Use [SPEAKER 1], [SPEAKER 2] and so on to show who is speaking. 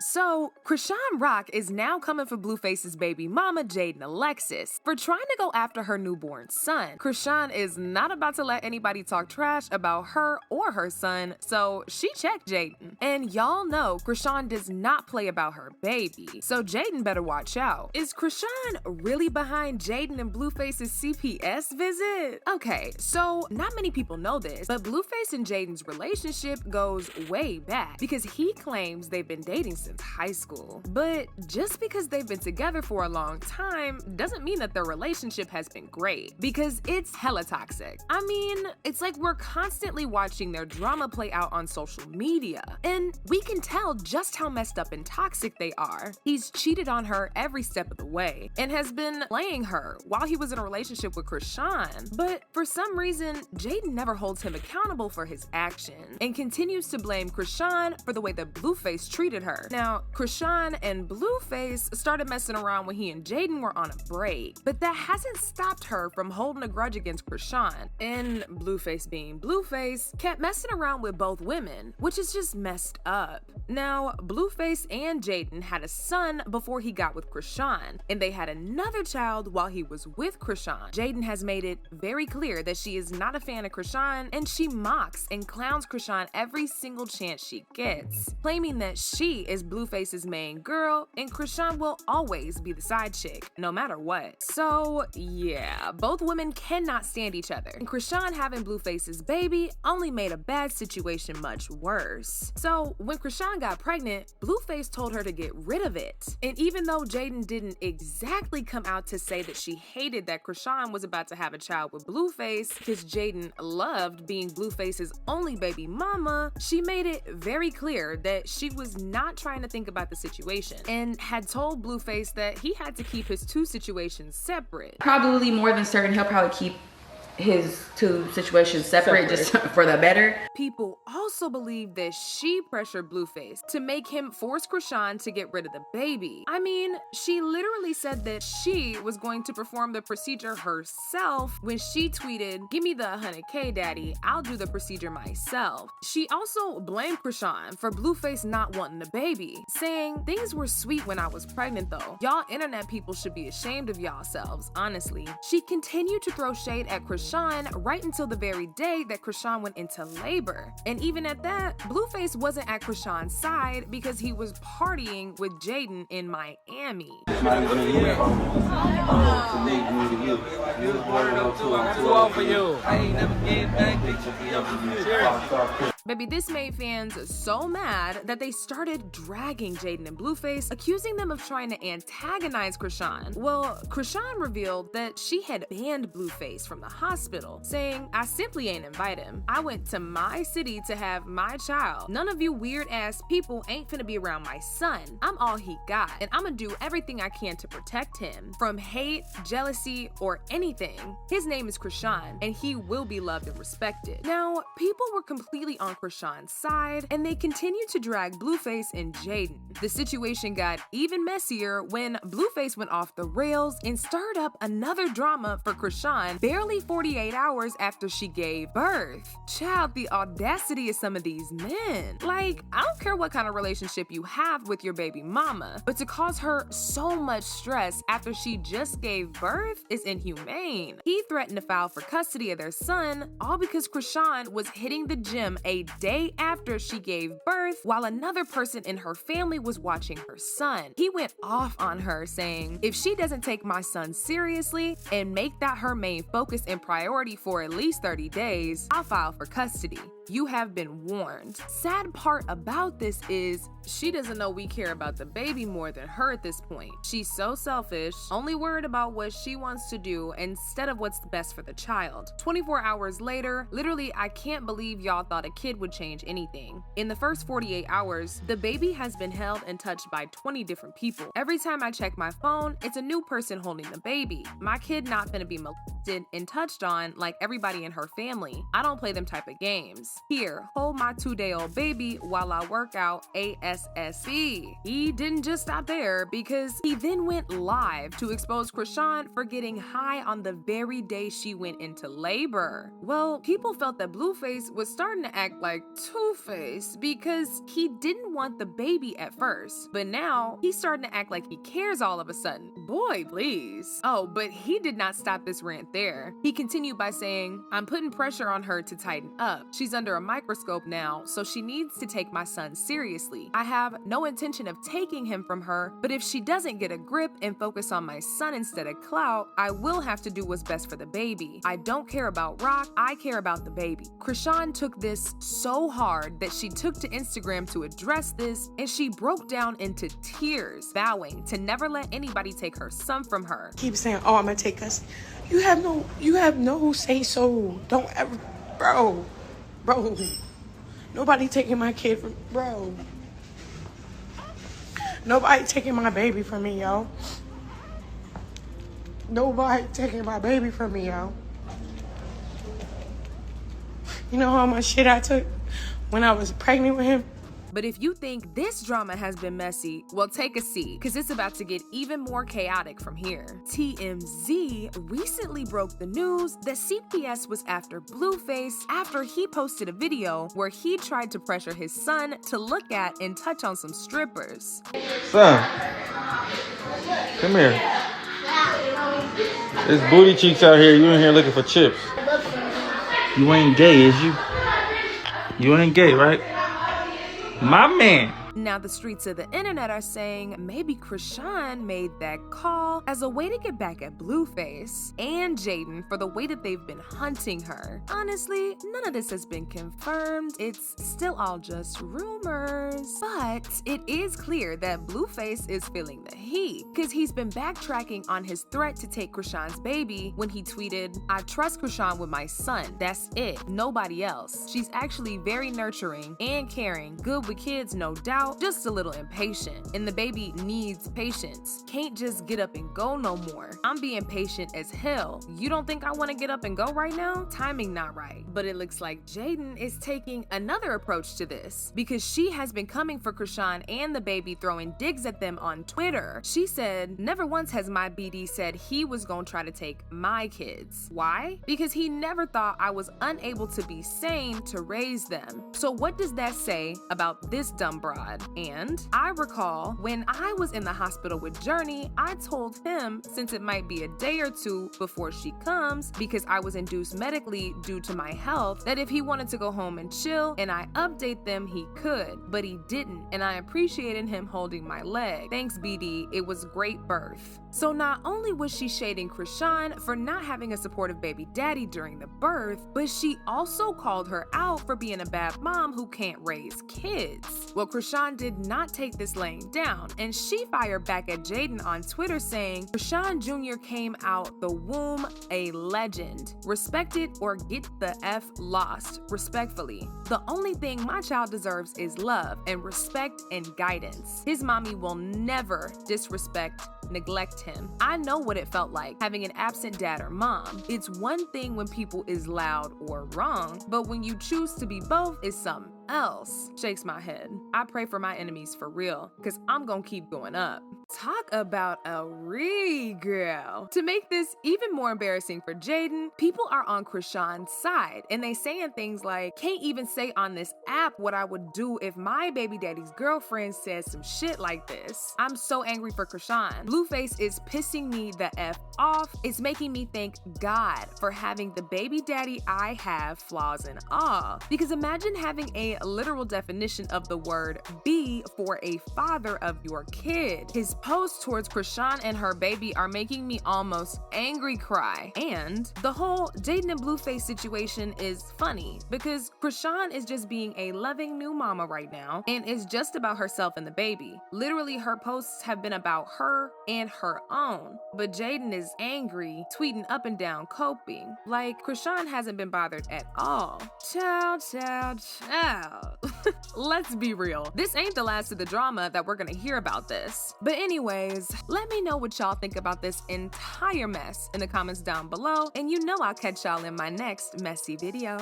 [SPEAKER 1] So, Chrisean Rock is now coming for Blueface's baby mama, Jaidyn Alexis, for trying to go after her newborn son. Chrisean is not about to let anybody talk trash about her or her son, so she checked Jaidyn. And y'all know Chrisean does not play about her baby, so Jaidyn better watch out. Is Chrisean really behind Jaidyn and Blueface's CPS visit? Okay, so not many people know this, but Blueface and Jaidyn's relationship goes way back because he claims they've been dating since high school. But just because they've been together for a long time doesn't mean that their relationship has been great, because it's hella toxic. I mean, it's like we're constantly watching their drama play out on social media, and we can tell just how messed up and toxic they are. He's cheated on her every step of the way and has been playing her while he was in a relationship with Chrisean. But for some reason, Jaidyn never holds him accountable for his actions and continues to blame Chrisean for the way that Blueface treated her. Now, Chrisean and Blueface started messing around when he and Jaidyn were on a break, but that hasn't stopped her from holding a grudge against Chrisean. And Blueface, being Blueface, kept messing around with both women, which is just messed up. Now, Blueface and Jaidyn had a son before he got with Chrisean, and they had another child while he was with Chrisean. Jaidyn has made it very clear that she is not a fan of Chrisean, and she mocks and clowns Chrisean every single chance she gets, claiming that she is Blueface's main girl and Chrisean will always be the side chick, no matter what. So yeah, both women cannot stand each other, and Chrisean having Blueface's baby only made a bad situation much worse. So when Chrisean got pregnant, Blueface told her to get rid of it. And even though Jaidyn didn't exactly come out to say that she hated that Chrisean was about to have a child with Blueface because Jaidyn loved being Blueface's only baby mama, she made it very clear that she was not trying to think about the situation and had told Blueface that he had to keep his two situations separate.
[SPEAKER 2] Probably more than certain he'll probably keep his two situations separate just for the better.
[SPEAKER 1] People also believe that she pressured Blueface to make him force Chrisean to get rid of the baby. I mean, she literally said that she was going to perform the procedure herself when she tweeted, "Give me the 100K daddy, I'll do the procedure myself." She also blamed Chrisean for Blueface not wanting the baby, saying, "Things were sweet when I was pregnant though. Y'all internet people should be ashamed of y'all selves, honestly." She continued to throw shade at Chrisean right until the very day that Chrisean went into labor. And even at that, Blueface wasn't at Chrisean's side because he was partying with Jaidyn in Miami. Baby, this made fans so mad that they started dragging Jaidyn and Blueface, accusing them of trying to antagonize Chrisean. Well, Chrisean revealed that she had banned Blueface from the hospital, saying, "I simply ain't invite him. I went to my city to have my child. None of you weird ass people ain't finna be around my son. I'm all he got, and I'ma do everything I can to protect him from hate, jealousy, or anything. His name is Chrisean, and he will be loved and respected." Now, people were completely on Chrisean's side, and they continued to drag Blueface and Jaidyn. The situation got even messier when Blueface went off the rails and stirred up another drama for Chrisean barely 48 hours after she gave birth. Child, the audacity of some of these men. Like, I don't care what kind of relationship you have with your baby mama, but to cause her so much stress after she just gave birth is inhumane. He threatened to file for custody of their son, all because Chrisean was hitting the gym a day after she gave birth while another person in her family was watching her son. He went off on her, saying, "If she doesn't take my son seriously and make that her main focus and priority for at least 30 days, I'll file for custody. You have been warned." Sad part about this is she doesn't know we care about the baby more than her at this point. She's so selfish, only worried about what she wants to do instead of what's best for the child. 24 hours later, literally, I can't believe y'all thought a kid would change anything. In the first 48 hours, the baby has been held and touched by 20 different people. Every time I check my phone, it's a new person holding the baby. My kid not finna be molested. accepted and touched on like everybody in her family. I don't play them type of games. Here, hold my 2-day-old baby while I work out ASSE. He didn't just stop there because he then went live to expose Chrisean for getting high on the very day she went into labor. Well, people felt that Blueface was starting to act like Two-Face because he didn't want the baby at first, but now he's starting to act like he cares all of a sudden. Boy, please. Oh, but he did not stop this rant there. He continued by saying, "I'm putting pressure on her to tighten up. She's under a microscope now, so she needs to take my son seriously. I have no intention of taking him from her, but if she doesn't get a grip and focus on my son instead of clout, I will have to do what's best for the baby. I don't care about Rock, I care about the baby." Chrisean took this so hard that she took to Instagram to address this, and she broke down into tears, vowing to never let anybody take her son from her.
[SPEAKER 3] Keep saying, "Oh, I'm gonna take us." You have no say so. Don't ever, bro. Nobody taking my kid from, bro. Nobody taking my baby from me, yo. Nobody taking my baby from me, yo. You know how much shit I took when I was pregnant with him?
[SPEAKER 1] But if you think this drama has been messy, well, take a seat, because it's about to get even more chaotic from here. TMZ recently broke the news that CPS was after Blueface after he posted a video where he tried to pressure his son to look at and touch on some strippers.
[SPEAKER 4] Son, come here. There's booty cheeks out here. You in here looking for chips. You ain't gay, is you? You ain't gay, right? My man.
[SPEAKER 1] Now the streets of the internet are saying maybe Chrisean made that call as a way to get back at Blueface and Jaidyn for the way that they've been hunting her. Honestly, none of this has been confirmed. It's still all just rumors. But it is clear that Blueface is feeling the heat because he's been backtracking on his threat to take Chrisean's baby when he tweeted, "I trust Chrisean with my son. That's it. Nobody else. She's actually very nurturing and caring, good with kids, no doubt. Just a little impatient, and the baby needs patience. Can't just get up and go no more. I'm being patient as hell. You don't think I want to get up and go right now? Timing not right." But it looks like Jaidyn is taking another approach to this because she has been coming for Chrisean and the baby, throwing digs at them on Twitter. She said, "Never once has my BD said he was gonna try to take my kids. Why? Because he never thought I was unable to be sane to raise them. So what does that say about this dumb broad?" And I recall when I was in the hospital with Journey, I told him since it might be a day or two before she comes because I was induced medically due to my health, that if he wanted to go home and chill and I update them, he could, but he didn't, and I appreciated him holding my leg. Thanks, BD. It was great birth. So not only was she shading Chrisean for not having a supportive baby daddy during the birth, but she also called her out for being a bad mom who can't raise kids. Well, Chrisean did not take this laying down, and she fired back at Jaidyn on Twitter saying, "Chrisean Jr. came out the womb a legend. Respect it or get the F lost, respectfully. The only thing my child deserves is love and respect and guidance. His mommy will never disrespect, neglect him. I know what it felt like having an absent dad or mom. It's one thing when people is loud or wrong, but when you choose to be both is something else." Shakes my head. I pray for my enemies for real, because I'm gonna keep going up. Talk about a girl. To make this even more embarrassing for Jaidyn, people are on Chrisean's side, and they saying things like, "Can't even say on this app what I would do if my baby daddy's girlfriend said some shit like this. I'm so angry for Chrisean. Blueface is pissing me the F off. It's making me thank God for having the baby daddy I have, flaws and all. Because imagine having a literal definition of the word be for a father of your kid." His posts towards Chrisean and her baby are making me almost angry cry. And the whole Jaidyn and Blueface situation is funny because Chrisean is just being a loving new mama right now and is just about herself and the baby. Literally, her posts have been about her and her own. But Jaidyn is angry, tweeting up and down, coping. Like Chrisean hasn't been bothered at all. Child. Let's be real. This ain't the last of the drama that we're gonna hear about this. But anyways, let me know what y'all think about this entire mess in the comments down below, and you know I'll catch y'all in my next messy video.